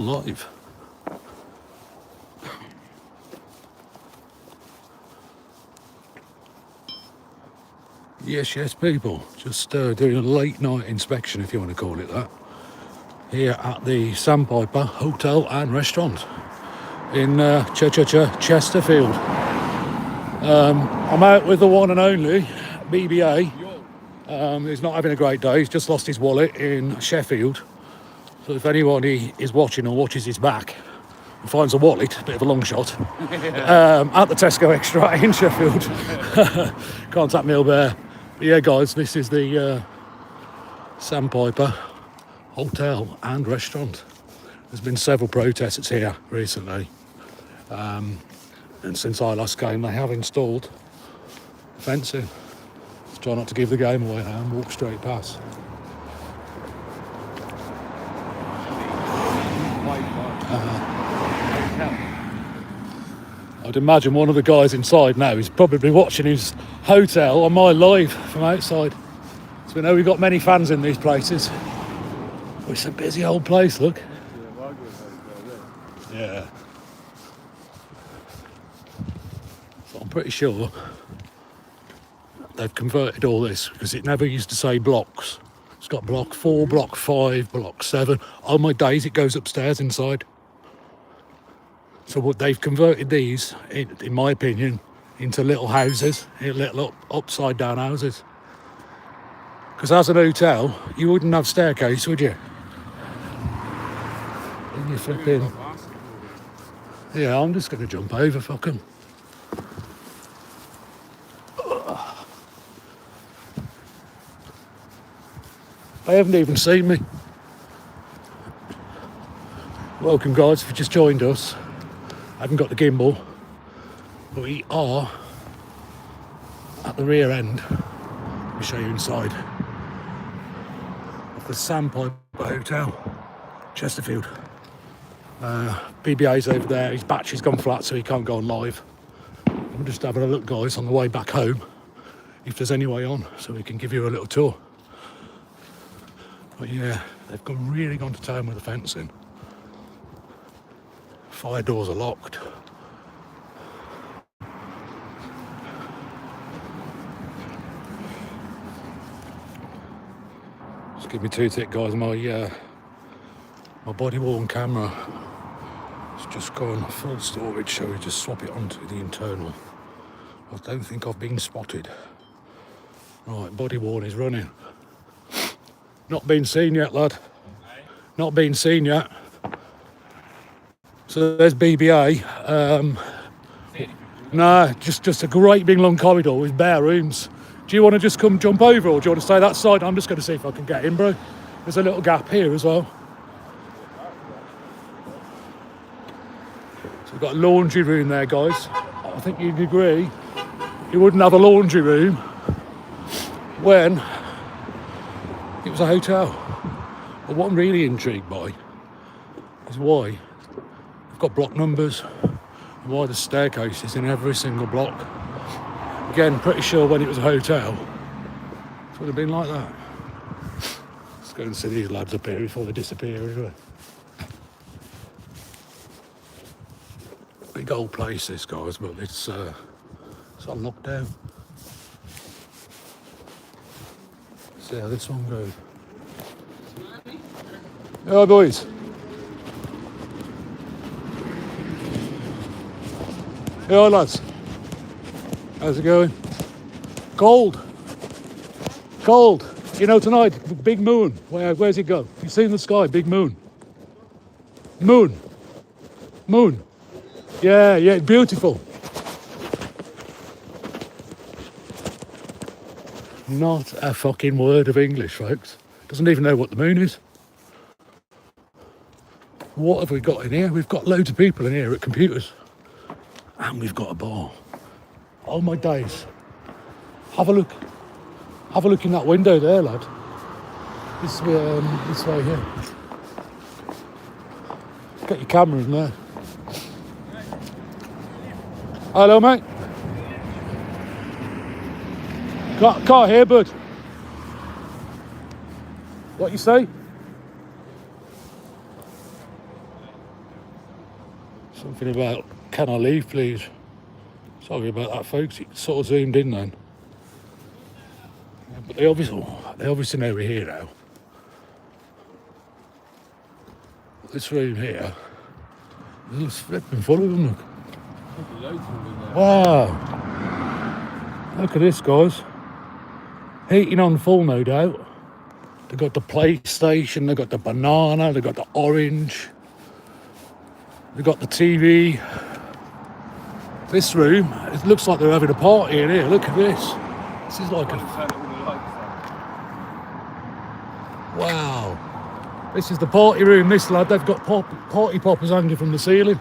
live. Yes, people. Just doing a late night inspection, if you want to call it that, here at the Sandpiper Hotel and Restaurant in Chesterfield. I'm out with the one and only BBA. He's not having a great day. He's just lost his wallet in Sheffield. So if anybody is watching or watches his back and finds a wallet, a bit of a long shot, at the Tesco Extra in Sheffield, contact me over there. But yeah, guys, this is the Sandpiper Hotel and Restaurant. There's been several protests here recently. And since I last came, they have installed fencing. Let's try not to give the game away now and walk straight past. I'd imagine one of the guys inside now is probably watching his hotel on my live from outside. So we know we've got many fans in these places. Oh, it's a busy old place, look. Yeah. So I'm pretty sure they've converted all this because it never used to say blocks. It's got block 4, block 5, block 7. On my days it goes upstairs inside. So what they've converted these, in my opinion, into little houses, little upside down houses. Because as an hotel, you wouldn't have staircase, would you? And you flipping. Yeah, I'm just going to jump over, fuck 'em. They haven't even seen me. Welcome, guys, if you just joined us. I haven't got the gimbal, but we are at the rear end. Let me show you inside of the Sandpiper Hotel, Chesterfield. BBA's over there. His battery's gone flat, so he can't go on live. I'm just having a look, guys, on the way back home, if there's any way on, so we can give you a little tour. But yeah, they've really gone to town with the fencing. Fire doors are locked. Just give me 2 tick, guys. My body worn camera has just gone full storage, so we just swap it onto the internal. I don't think I've been spotted. Right, body worn is running. Not been seen yet, lad. Not been seen yet. So there's BBA. Nah, just a great big long corridor with bare rooms. Do you want to just come jump over, or do you want to stay that side? I'm just going to see if I can get in, bro. There's a little gap here as well. So we've got a laundry room there, guys. I think you'd agree you wouldn't have a laundry room when it was a hotel. But what I'm really intrigued by is why got block numbers and why the staircase is in every single block. Again, pretty sure when it was a hotel it would have been like that. Let's go and see these lads up here before they disappear anyway. Big old place this, guys, but it's on lockdown. See how this one goes. Hi, boys. Hey, hi, lads. How's it going? Cold. You know, tonight, big moon. Where's it go? You see in the sky, big moon. Moon. Yeah, beautiful. Not a fucking word of English, folks. Doesn't even know what the moon is. What have we got in here? We've got loads of people in here at computers. And we've got a bar. Oh my days. Have a look. Have a look in that window there, lad. This way here. Get your camera in there. Hello, mate. Can't hear, bud. What you say? Something about, can I leave, please? Sorry about that, folks. It sort of zoomed in then. Yeah, but they obviously know we're here now. This room here, it's flipping full of them, look. Wow. Look at this, guys. Heating on full, no doubt. They've got the PlayStation, they've got the banana, they've got the orange. They've got the TV. This room, it looks like they're having a party in here. Look at this. This is like a... Wow. This is the party room, this lad. They've got party poppers hanging from the ceiling.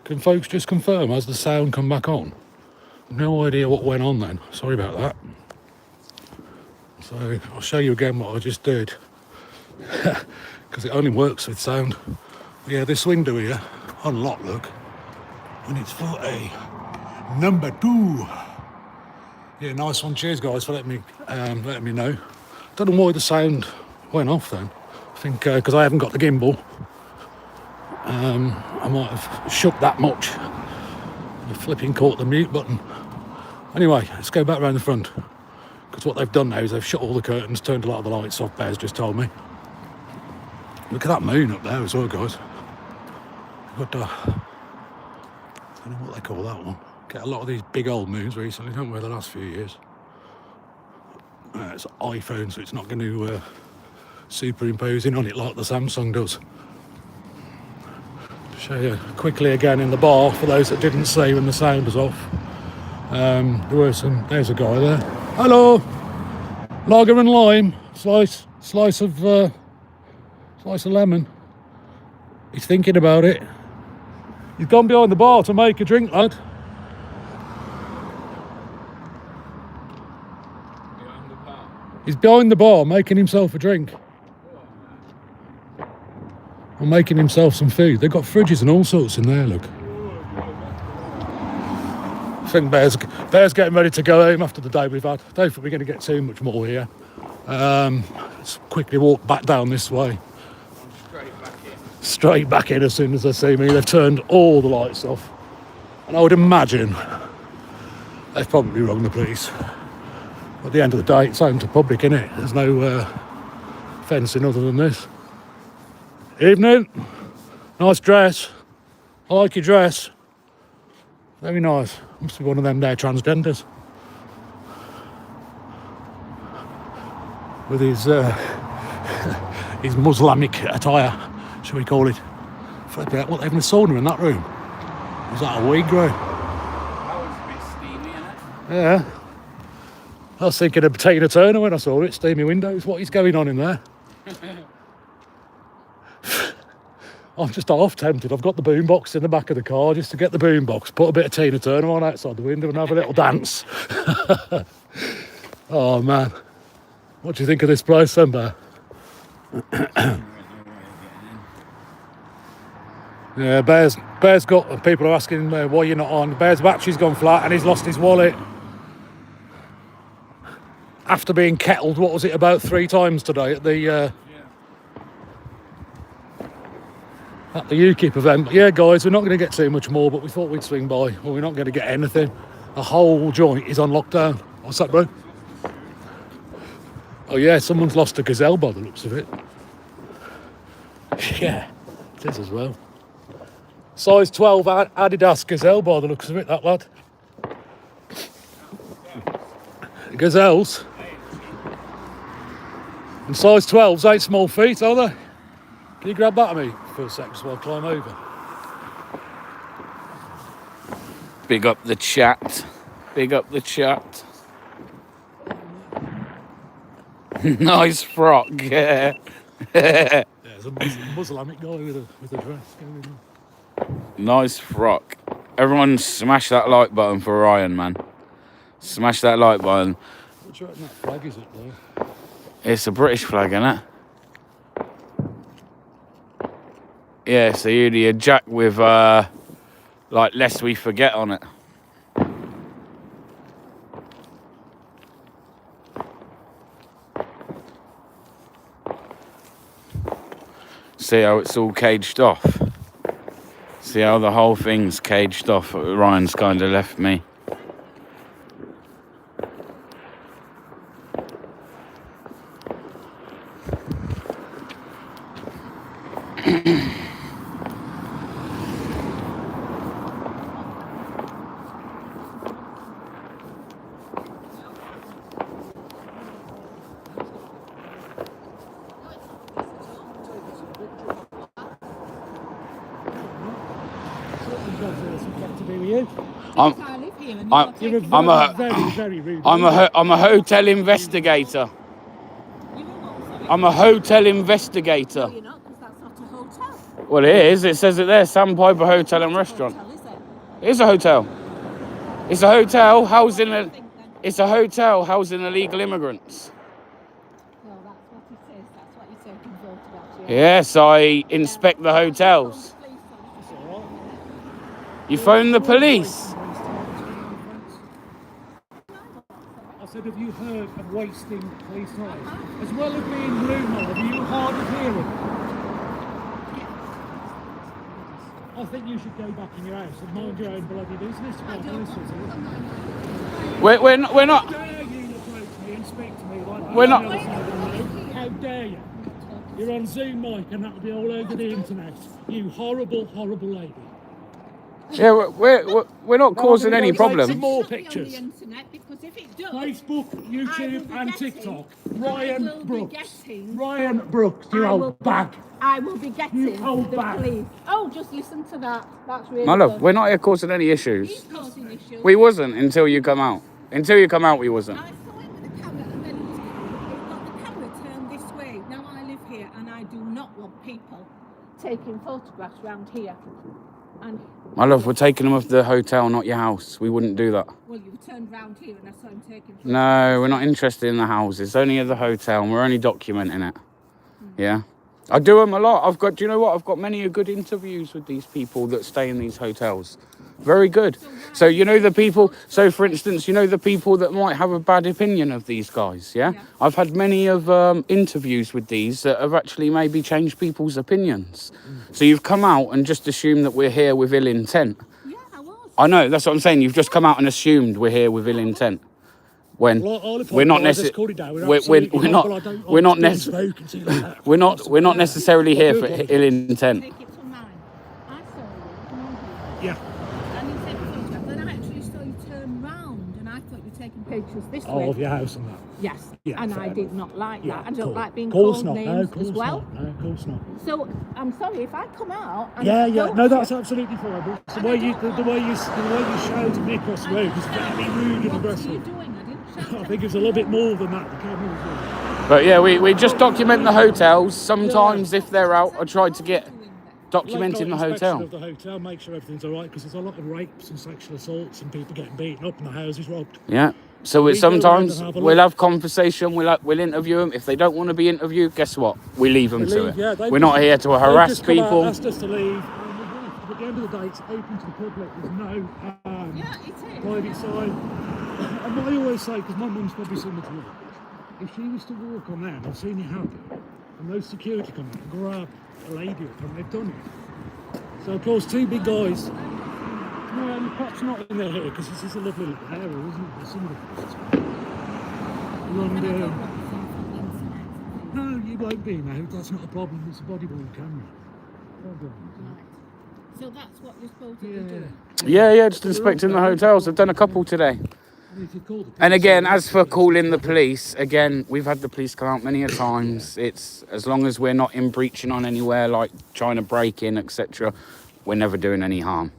Can folks just confirm, has the sound come back on? No idea what went on then. Sorry about that. So I'll show you again what I just did. Because it only works with sound. Yeah, this window here, unlocked, look. And it's for a number 2. Yeah, nice one. Cheers, guys, for letting me know. Don't know why the sound went off then. I think because I haven't got the gimbal. I might have shook that much. I flipping caught the mute button. Anyway, let's go back around the front. Because what they've done now is they've shut all the curtains, turned a lot of the lights off, Bear's just told me. Look at that moon up there as well, guys. Got I don't know what they call that one. Get a lot of these big old moons recently, don't we, the last few years. It's an iPhone, so it's not going to superimpose in on it like the Samsung does. Show you quickly again in the bar for those that didn't see when the sound was off. There's a guy there. Hello, lager and lime, slice of lemon. He's thinking about it. He's gone behind the bar to make a drink, lad. He's behind the bar making himself a drink. And making himself some food. They've got fridges and all sorts in there, look. I think Bear's getting ready to go home after the day we've had. I don't think we're going to get too much more here. Let's quickly walk back down this way. Straight back in as soon as they see me. They've turned all the lights off. And I would imagine They've probably rung the police. At the end of the day, it's open to public, innit? There's no fencing other than this. Evening. Nice dress. I like your dress. Very nice. Must be one of them there transgenders. With his his Muslimic attire, shall we call it. What, they're having a sauna in that room? Was that a weed grow? That was a bit steamy, innit? Yeah. I was thinking of Tina Turner when I saw it, steamy windows. What is going on in there? I'm just half tempted. I've got the boombox in the back of the car just to get the boombox, put a bit of Tina Turner on outside the window and have a little dance. Oh man. What do you think of this place, Sandpiper? Yeah, Bear's got, people are asking why you're not on. Bear's battery's gone flat and he's lost his wallet. After being kettled, what was it, about 3 times today at the UKIP event. Yeah, guys, we're not going to get too much more, but we thought we'd swing by. Well, we're not going to get anything. The whole joint is on lockdown. What's that, bro? Oh yeah, someone's lost a gazelle by the looks of it. Yeah, it is as well. Size 12 Adidas gazelle by the looks of it, that lad. Gazelles. And size 12s ain't small feet, are they? Can you grab that of me for a sec just while I climb over? Big up the chat. Big up the chat. Nice frock, yeah. Yeah, there's a Muslimic guy with a dress going on. Nice frock. Everyone smash that like button for Ryan, man. Smash that like button. What's right in that flag, is it, though? It's a British flag, isn't it? Yeah, so you need a jack with, like, lest we forget on it. See how it's all caged off? See how the whole thing's caged off? Ryan's kind of left me. I'm a hotel investigator. I'm a hotel investigator. You're not, because that's not a hotel. Well, it is. It says it there. Sandpiper Hotel and Restaurant. Hotel, is it? It is a hotel. It's a hotel housing. It's a hotel housing illegal immigrants. Well, that's what it is. That's what you're taking photographs of. Yes, I inspect the hotels. You phone the police. I said, have you heard of wasting police time? As well as being blue mob, are you hard of hearing? I think you should go back in your house and mind your own bloody business. We're not. How dare you approach me and speak to me like We're not. How dare you? You're on Zoom, Mike, and that'll be all over the internet. You horrible, horrible lady. Yeah, we're not causing any problem. Some more It shouldn't be pictures. on the internet, because if it does, Facebook, YouTube, and TikTok. Ryan Brooks. Getting, Ryan Brooks, you I will old bag. I will be getting You old the bag. police. Oh, just listen to that. That's really My love, good. we're not here causing any He's issues. causing issues. We wasn't until you come out. Until you come out, we wasn't. I saw him with the camera, and then he got the camera turned this way. Now I live here, and I do not want people taking photographs around here. And My love, we're taking them off the hotel, not your house. We wouldn't do that. well, you turned round here, and I saw him taking photographs. No, we're not interested in the houses. Only at the hotel, and we're only documenting it. Yeah. I do them a lot. Do you know what? I've got many good interviews with these people that stay in these hotels. Very good. So, you know the people, so for instance, you know the people that might have a bad opinion of these guys, yeah? I've had many of interviews with these that have actually maybe changed people's opinions. So you've come out and just assumed that we're here with ill intent. Yeah, I was. I know, that's what I'm saying. You've just come out and assumed we're here with ill intent. When Well, I'll we're not apologise, let's necessarily, call it down. we're Absolutely not, well, I don't we're not like being necessarily, spoken to like that. we're not necessarily here I for do ill apologise. intent. Take it from mine. I saw you come on Yeah. here, and you take a photograph. Then I actually saw you turn round, and I thought you were taking pictures this Oh, way. of your house and that. Yes, Yeah, and fair I did enough. not like Yeah, that. I don't cool. like being Course called not. names No, course as well. not. No, of course not. So I'm sorry if I come out. And Yeah, yeah. don't No, that's you- absolutely fine. But And the I way you don't shouted me across the road was very rude and What are aggressive. you doing? I didn't shout I at think it was a you. little bit more than that. The camera was on. But yeah, we just document the hotels. Sometimes if they're out, I try to get documenting the Late night inspection hotel. of the hotel, make sure everything's all right, because there's a lot of rapes and sexual assaults and people getting beaten up and the houses robbed. Yeah. So We it's go around sometimes and have a we'll look. have conversation. We'll interview them. If they don't want to be interviewed, guess what? We leave them to it. Yeah, We're not here to harass just come out, people. asked us to leave. But at the end of the day, it's open to the public. There's no Yeah, it is. private side. And what I always say, because my mum's probably similar to you, if she was to walk on there, and I've seen it happen, and those security come out and grab a lady up, and they've done it. So of course, two big guys. No, perhaps not in their hair, because this is a lovely little area, isn't it? There's some of the and, no, you won't be now. That's not a problem. It's a body-worn camera. Right. So that's what you're supposed to be doing. Yeah, just inspecting the hotels. I've done a couple today. And if you call the police, And again, as for calling the police, again, we've had the police come out many a times. It's as long as we're not in breaching on anywhere, like trying to break in, etc. We're never doing any harm.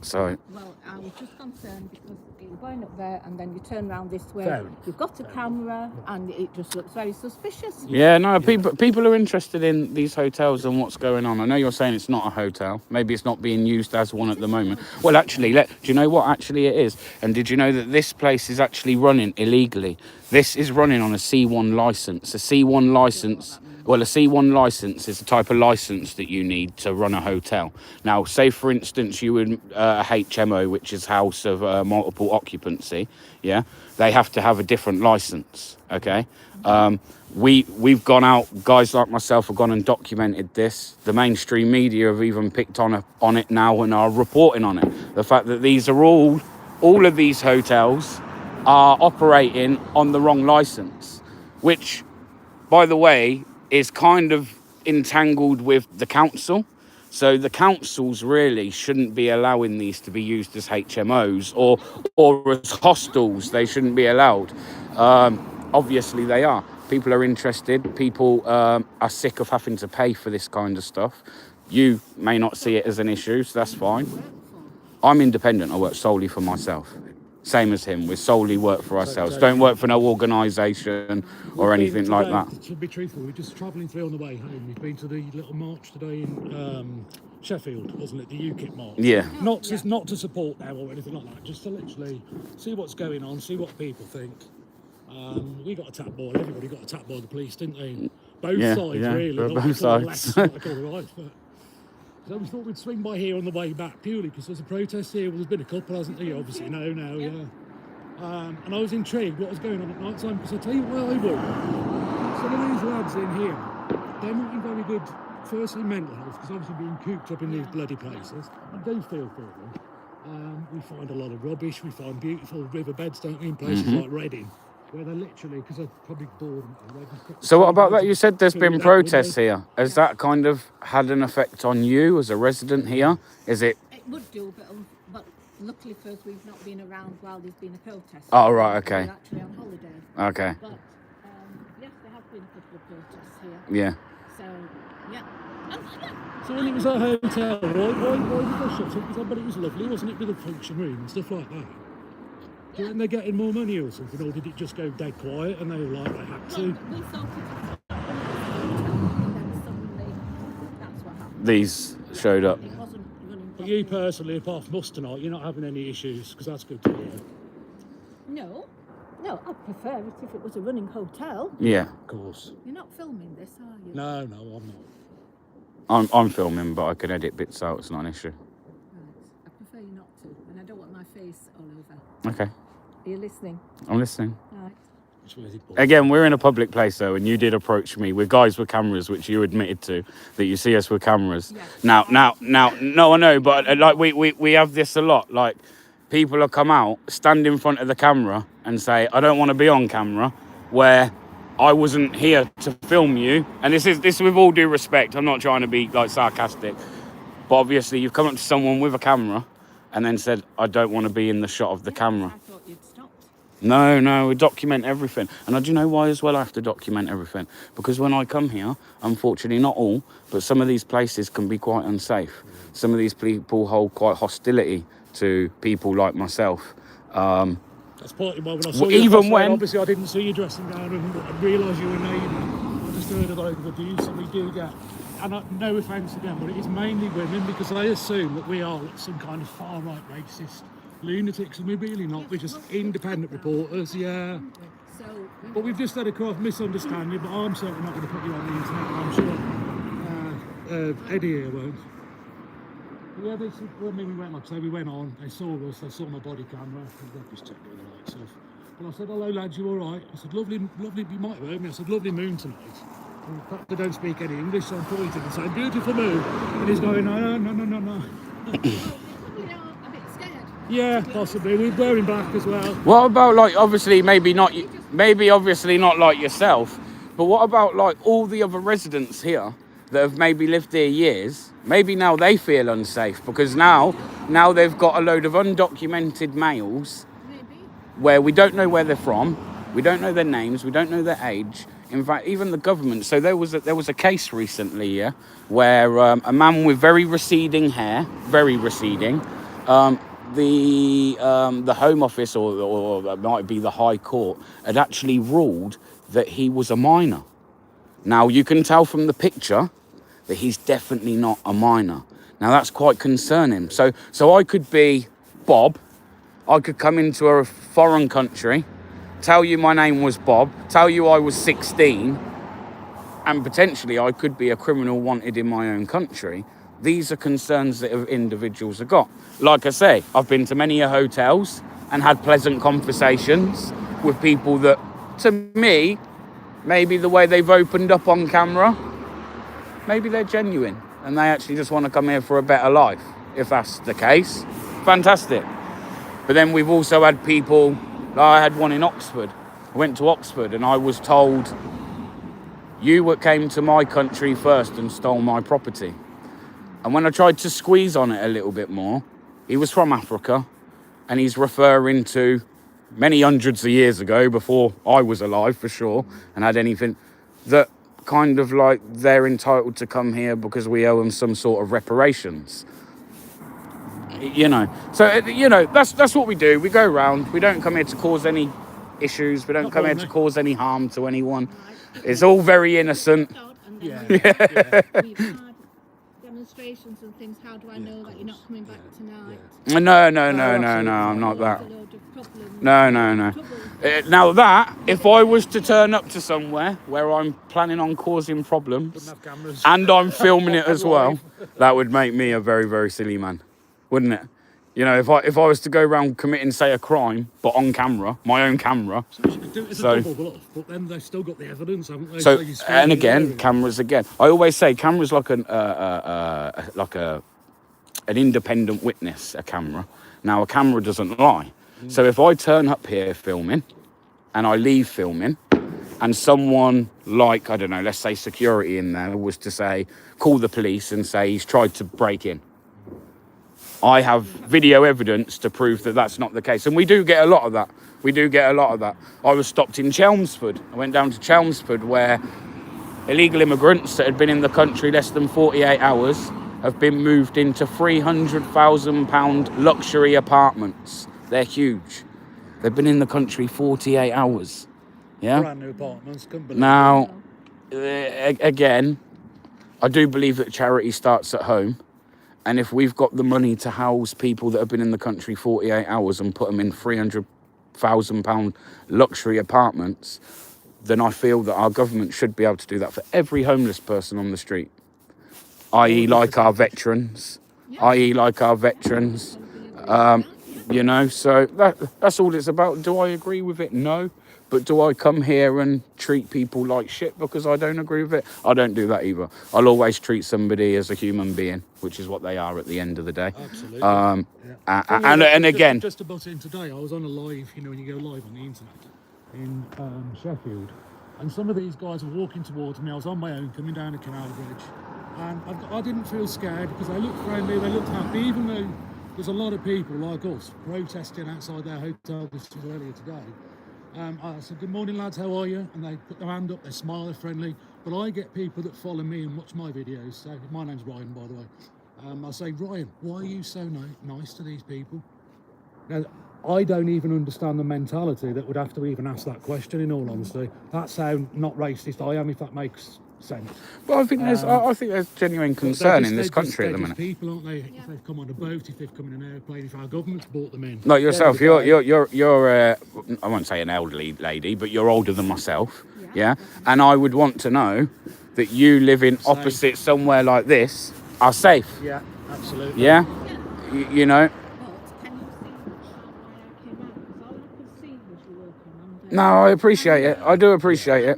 So Well, I was just concerned because you're going up there and then you turn around this way. Fair enough. You've got a camera and it just looks very suspicious. yeah, no, people are interested in these hotels and what's going on. I know you're saying it's not a hotel. Maybe it's not being used as one at the moment. Well, actually, do you know what actually it is? And did you know that this place is actually running illegally? This is running on a C1 license. A C1 license. Well, a C1 license is the type of license that you need to run a hotel. Now, say for instance you would a HMO, which is house of multiple occupancy. Yeah, they have to have a different license. Okay. We've gone out. Guys like myself have gone and documented this. The mainstream media have even picked on it now and are reporting on it. The fact that these are all of these hotels are operating on the wrong license, which, by the way, is kind of entangled with the council. So the councils really shouldn't be allowing these to be used as HMOs or as hostels. They shouldn't be allowed. Obviously they are. People are interested. People are sick of having to pay for this kind of stuff. You may not see it as an issue, so that's fine. I'm independent. I work solely for myself. Same as him. We solely work for ourselves. Don't work for no organisation or anything like that. To be truthful, we're just travelling through on the way home. We've been to the little march today in Sheffield, wasn't it? The UKIP march. Yeah. Not to support them or anything like that. Just to literally see what's going on, see what people think. We got attacked by everybody. Got attacked by the police, didn't they? Both sides, really. Not both what I call the sides. left, what I call the right. But so we thought we'd swing by here on the way back purely because there's a protest here. Well, there's been a couple, hasn't there? You obviously know now, yeah. And I was intrigued what was going on at night time because I tell you why I would. Some of these lads in here, they're not in very good, firstly, mental health because obviously being cooped up in these bloody places. I do feel for them. We find a lot of rubbish. We find beautiful riverbeds, don't we, in places like Reading, where they're literally, because they're probably bored. So what about that? You said there's been protests here. Has that kind of had an effect on you as a resident here? Is it? It would do, but luckily for us, we've not been around while there's been a protest. Oh, right, okay. We're actually on holiday. Okay. But yes, there have been a couple of protests here. Yeah. So, yeah. So when it was at a hotel, why did they shut it? But it was lovely, wasn't it, with a function room and stuff like that? Do you think they're getting more money or something, or did it just go dead quiet and they were like, they had to? We thought it and then suddenly that's what happened. These showed up. It wasn't running But you properly. personally, apart from us tonight, you're not having any issues, because that's good to hear. No, I'd prefer it if it was a running hotel. Yeah. Of course. You're not filming this, are you? No, I'm not. I'm filming, but I can edit bits out. It's not an issue. Right. I prefer you not to, and I don't want my face all over. Okay. Are you listening? I'm listening. Right. Which way is it? Again, we're in a public place though, and you did approach me with guys with cameras, which you admitted to, that you see us with cameras. Yes. Now, no, I know, but like we have this a lot. Like people will come out, stand in front of the camera, and say, "I don't want to be on camera," where I wasn't here to film you. And this with all due respect. I'm not trying to be like sarcastic, but obviously you've come up to someone with a camera, and then said, "I don't want to be in the shot of the camera." I thought you'd stopped. No, we document everything. And do you know why as well I have to document everything? Because when I come here, unfortunately not all, but some of these places can be quite unsafe. Some of these people hold quite hostility to people like myself. That's partly why when I saw Even you, when- obviously I didn't see you dressing down and realised you were a neighbour. I just heard a load of abuse, and we do get, and no offence again, but it is mainly women, because I assume that we are some kind of far-right racist lunatics, and we're really not. We're just independent reporters, yeah. So, But we've just had a kind of misunderstanding, but I'm certainly not going to put you on the internet, I'm sure Eddie here won't. But yeah, when we went, like I say, we went on, they saw us, they saw my body camera, they just checked all the lights off. And I said, "Hello lads, you alright?" I said, lovely, you might have heard me, I said, "Lovely moon tonight." And in fact, they don't speak any English, so I'm pointing and saying, "Beautiful moon." And he's going, no. you know, a bit scared. Yeah, possibly. We're wearing black as well. What about like obviously obviously not like yourself, but what about like all the other residents here that have maybe lived there years? Maybe now they feel unsafe because now they've got a load of undocumented males Maybe. where we don't know where they're from, we don't know their names, we don't know their age. In fact, even the government. So there was a case recently, yeah, where a man with very receding hair, very receding, the Home Office or it might be the High Court had actually ruled that he was a minor. Now you can tell from the picture that he's definitely not a minor. Now that's quite concerning. So I could be Bob, I could come into a foreign country, tell you my name was Bob, tell you I was 16, and potentially I could be a criminal wanted in my own country. These are concerns that individuals have got. Like I say, I've been to many hotels and had pleasant conversations with people that, to me, maybe the way they've opened up on camera, maybe they're genuine and they actually just want to come here for a better life. If that's the case, fantastic. But then we've also had people, I had one in Oxford. I went to Oxford and I was told, "You came to my country first and stole my property." And when I tried to squeeze on it a little bit more, he was from Africa and he's referring to many hundreds of years ago, before I was alive for sure, and had anything, that kind of like they're entitled to come here because we owe them some sort of reparations. You know, so, you know, that's what we do. We go around, we don't come here to cause any issues, we don't come here to cause any harm to anyone. It's all very innocent. Yeah. We've had demonstrations and things. How do I know that you're not coming back tonight? No, I'm not that. There's a load of problems. No. Troubles. Now that, if I was to turn up to somewhere where I'm planning on causing problems Wouldn't have cameras. and I'm filming it as well, that would make me a very, very silly man, wouldn't it? You know, if I was to go around committing, say, a crime, but on camera, my own camera. So you could do it as a double bluff, but then they've still got the evidence, haven't they? So, you and again, cameras again. I always say cameras like an independent witness, a camera. Now, a camera doesn't lie. So if I turn up here filming and I leave filming and someone like, I don't know, let's say security in there was to say, call the police and say he's tried to break in, I have video evidence to prove that that's not the case. And we do get a lot of that. I was stopped in Chelmsford. I went down to Chelmsford where illegal immigrants that had been in the country less than 48 hours have been moved into £300,000 luxury apartments. They're huge. They've been in the country 48 hours. Yeah. Brand new apartments. Couldn't believe Now, again, I do believe that charity starts at home. And if we've got the money to house people that have been in the country 48 hours and put them in £300,000 luxury apartments, then I feel that our government should be able to do that for every homeless person on the street, i.e. like our veterans. You know, so that's all it's about. Do I agree with it? No. But do I come here and treat people like shit because I don't agree with it? I don't do that either. I'll always treat somebody as a human being, which is what they are at the end of the day. Absolutely. And again, just to butt in today, I was on a live, you know, when you go live on the internet in Sheffield, and some of these guys were walking towards me. I was on my own, coming down the canal bridge, and I didn't feel scared because they looked friendly, they looked happy, even though there's a lot of people like us protesting outside their hotel this was earlier today. I said, good morning lads, how are you? And they put their hand up, they smile, they're friendly. But I get people that follow me and watch my videos. So my name's Ryan, by the way. I say, Ryan, why are you so nice to these people? Now, I don't even understand the mentality that would have to even ask that question, in all honesty. That's how not racist I am, if that makes sense. Well, I think there's genuine concern in this country at the minute. People, aren't they? If they've come on a boat, if they've come in an airplane, if our government's brought them in. Like yourself, you're I won't say an elderly lady, but you're older than myself. Yeah. And I would want to know that you living opposite somewhere like this are safe. Yeah, absolutely. Yeah. You know. No, I appreciate it. I do appreciate it.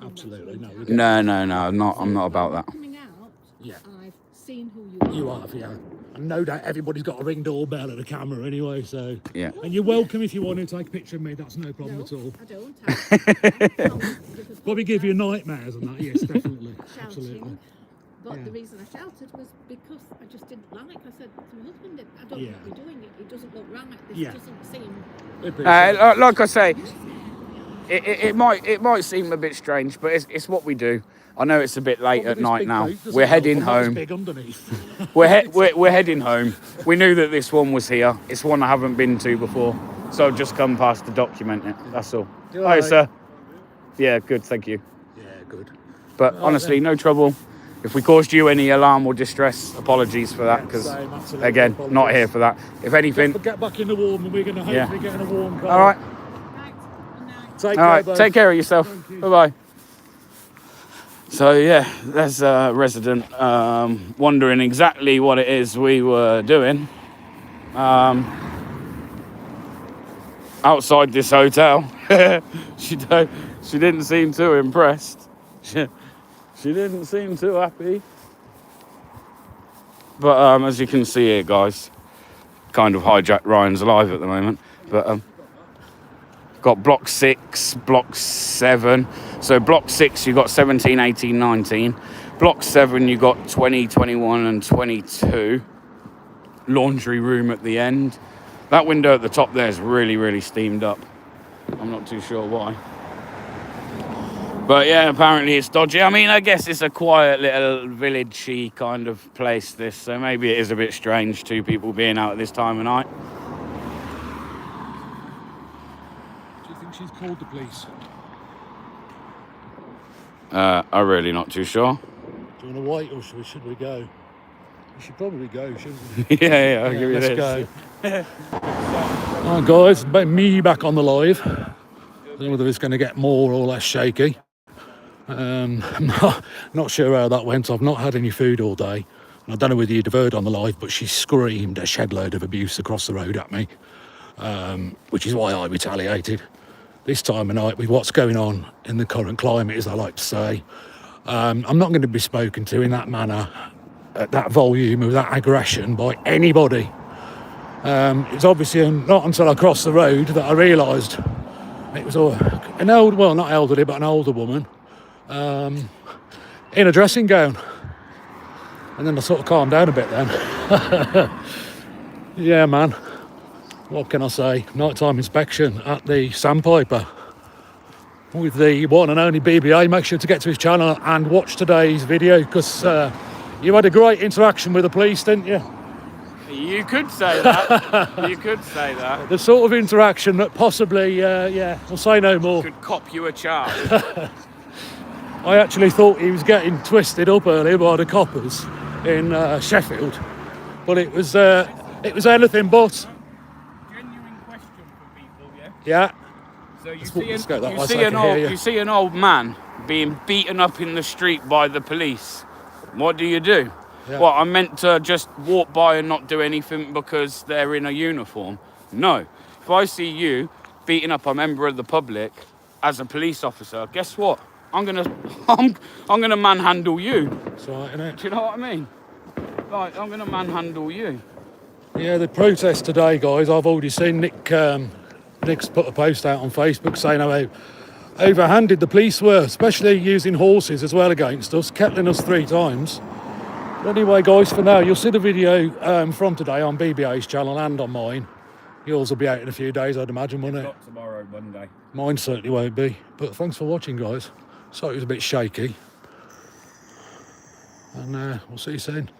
Absolutely, no. I'm not about that. Coming out, yeah. I've seen who you are. You have, yeah. And no doubt everybody's got a Ring doorbell and a camera anyway, so. Yeah. And you're welcome if you want to take a picture of me, that's no problem at all. I don't. Probably give you nightmares and that, yes, definitely. Absolutely. But the reason I shouted was because I just didn't like. I said to my husband, I don't know what you're doing. It doesn't look right. This doesn't seem. Like I say, it might seem a bit strange, but it's what we do. I know it's a bit late at night now. We're heading home. We're heading home. We knew that this one was here. It's one I haven't been to before, so I've just come past to document it. That's all. Hi, sir. Yeah, good. Thank you. Yeah, good. But honestly, no trouble. If we caused you any alarm or distress, apologies for that, because again, apologies. Not here for that. If anything, get back in the warm, and we're going to hopefully get in a warm car. All right. Take care, bud. Take care of yourself. Bye bye. So yeah, there's a resident wondering exactly what it is we were doing outside this hotel. She didn't seem too impressed. She didn't seem too happy. But as you can see here, guys, kind of hijacked Ryan's alive at the moment. But got block 6, block 7. So block 6, you got 17, 18, 19. Block 7, you got 20, 21 and 22. Laundry room at the end. That window at the top there is really, really steamed up. I'm not too sure why. But yeah, apparently it's dodgy. I mean, I guess it's a quiet little village-y kind of place, this. So maybe it is a bit strange, 2 people being out at this time of night. Do you think she's called the police? I'm really not too sure. Do you want to wait or should we go? We should probably go, shouldn't we? yeah, I'll give you let's this. Go. Alright guys, me back on the live. I don't know whether it's going to get more or less shaky. I'm not sure how that went. I've not had any food all day. And I don't know whether you'd have heard on the live, but she screamed a shed load of abuse across the road at me, which is why I retaliated. This time of night, with what's going on in the current climate, as I like to say, I'm not going to be spoken to in that manner, at that volume, with that aggression by anybody. It's obviously not until I crossed the road that I realised it was an old, well, not elderly, but an older woman in a dressing gown. And then I sort of calmed down a bit then. Yeah, man. What can I say? Nighttime inspection at the Sandpiper with the one and only BBA. Make sure to get to his channel and watch today's video, because you had a great interaction with the police, didn't you? You could say that. You could say that. The sort of interaction that possibly, I'll say no more. Could cop you a charge. I actually thought he was getting twisted up earlier by the coppers in Sheffield, but it was anything but. Genuine question for people, yeah? Yeah. So you see an old man being beaten up in the street by the police. What do you do? Yeah. What, I'm meant to just walk by and not do anything because they're in a uniform? No. If I see you beating up a member of the public as a police officer, guess what? I'm gonna manhandle you. That's right, innit? Do you know what I mean? Like, I'm gonna manhandle you. Yeah, the protest today, guys, I've already seen Nick's put a post out on Facebook saying how overhanded the police were, especially using horses as well against us, kettling us 3 times. But anyway, guys, for now, you'll see the video from today on BBA's channel and on mine. Yours will be out in a few days, I'd imagine, won't it? Not tomorrow, Monday. Mine certainly won't be. But thanks for watching, guys. Sorry it was a bit shaky. And we'll see you soon.